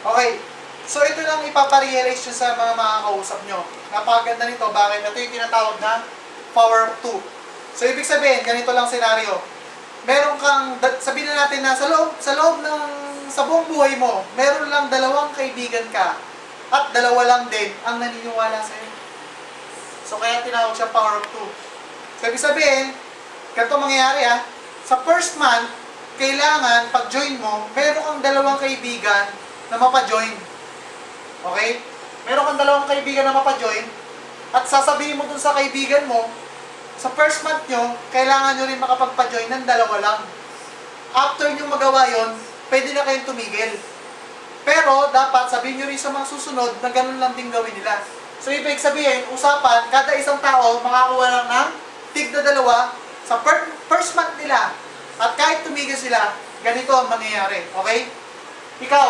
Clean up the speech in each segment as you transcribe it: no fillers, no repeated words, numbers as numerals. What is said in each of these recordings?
Okay. So, ito lang ipaparealize nyo sa mga makakausap nyo. Napakaganda nito. Bakit? Ito yung tinatawag na power of 2. So, ibig sabihin, ganito lang senaryo. Meron kang, sabihin na natin na sa loob ng, sa buong buhay mo, meron lang 2 kaibigan ka at 2 lang din ang naniniwala sa'yo. So, kaya tinawag siya power of 2. So, ibig sabihin, ganito mangyayari sa first month, kailangan, pag-join mo, meron kang 2 kaibigan na mapa-join. Okay? Meron kang 2 kaibigan na mapa-join at sasabihin mo dun sa kaibigan mo, sa first month nyo, kailangan nyo rin makapagpa-join ng 2 lang. After nyo magawa yon, pwede na kayong tumigil. Pero, dapat sabihin nyo rin sa mga susunod na ganun lang din gawin nila. So, ibig sabihin, usapan, kada isang tao, makakuha lang ng tig na 2 sa first month nila. At kahit tumigil sila, ganito ang mangyayari. Okay? Ikaw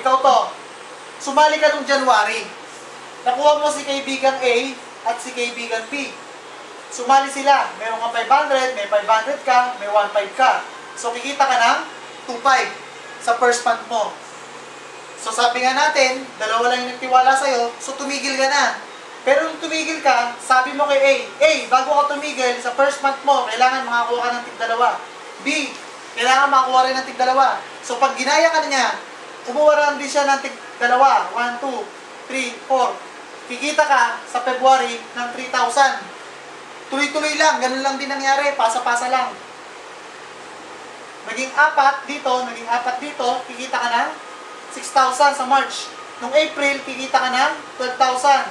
to. Sumali ka nung January. Nakuha mo si kaibigan A at si kaibigan B. Sumali sila. Meron kang 500, may 500 ka, may 1.5 ka. So, kikita ka ng 2.5 sa first month mo. So, sabi nga natin, 2 lang yung nagtiwala sa'yo, so tumigil ka na. Pero nung tumigil ka, sabi mo kay A, bago ka tumigil, sa first month mo, kailangan makakuha ka ng tig-2. B, kailangan makakuha rin ng tig-2. So, pag ginaya ka na niya, umuwaran din siya ng tig-2. 1, 2, 3, 4. Kikita ka sa February ng 3,000. Tuloy-tuloy lang, ganun lang din nangyari, pasa-pasa lang. Naging 4 dito, kikita ka ng 6,000 sa March. Nung April, kikita ka ng 12,000.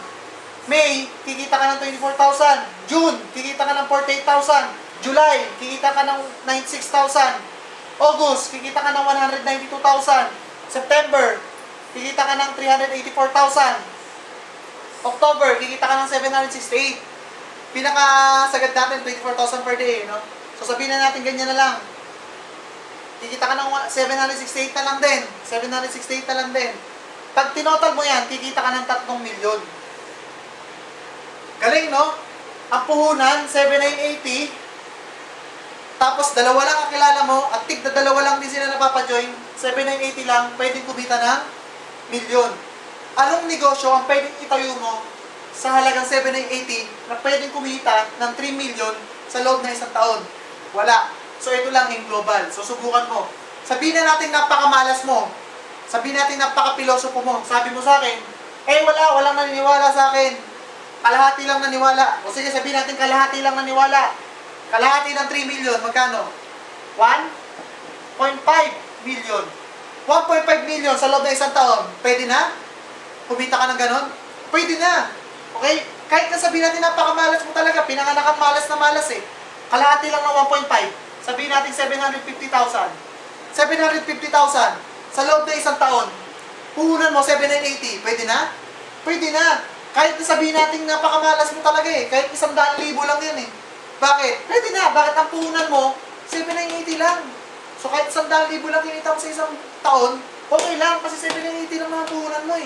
May, kikita ka ng 24,000. June, kikita ka ng 48,000. July, kikita ka ng 96,000. August, kikita ka ng 192,000. September, kikita ka ng 384,000. October, kikita ka ng 768. Pinakasagad natin, 24,000 per day, no? So, sabihin na natin ganyan na lang. Kikita ka ng 768 na lang din. 768 na lang din. Pag tinotal mo yan, kikita ka ng 3 milyon. Galing, no? Ang puhunan, 7,980. Tapos, 2 lang ang kilala mo, at tig-2 lang din sila napapajoin. 7,980 lang, pwedeng kumita ng milyon. Anong negosyo ang pwedeng itayo mo sa halagang 7,980 na pwedeng kumita ng 3 milyon sa loob ng isang taon? Wala. So, ito lang yung global. So, subukan mo. Sabihin na natin napakamalas mo. Sabihin natin napaka-pilosopo mo. Sabi mo sa akin, walang naniniwala sa akin. Kalahati lang naniwala. O sige, sabihin natin kalahati lang naniwala. Kalahati ng 3 million, magkano? 1.5 million. 1.5 million sa loob ng isang taon. Pwede na? Kumita ka ng ganon? Pwede na. Okay? Kahit na sabihin natin napakamalas mo talaga, pinanganak ang malas na malas Kalahati lang ng 1.5. Sabihin natin 750,000. 750,000 sa loob ng isang taon. Puhunan mo 7,980. Pwede na? Pwede na. Kahit na sabihin natin napakamalas mo talaga Kahit 100,000 lang yan Bakit? Pwede na. Bakit ang puhunan mo 7,980 lang? So kahit 100,000 lang kinita mo sa isang taon, okay lang kasi 7,980 lang mga puhunan mo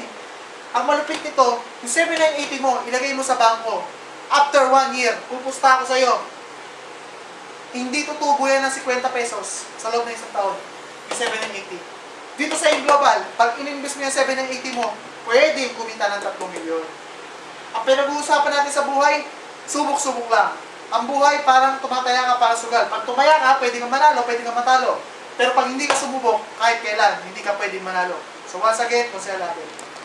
Ang malupit nito, yung 7,980 mo, ilagay mo sa bangko. After 1 year, pupusta ako sa'yo. Hindi tutubo yan ng 50 pesos sa loob ng isang taon. Yung 7,980. Dito sa global, pag in-invest mo yung 7,980 mo, pwede kumita ng 3 milyon. Ang pinag-uusapan natin sa buhay, subok-subok lang. Ang buhay parang tumataya ka para sugal. Pag tumaya ka, pwede kang manalo, pwede kang matalo. Pero pag hindi ka sumubok, kahit kailan, hindi ka pwedeng manalo. So once again, kung sila natin.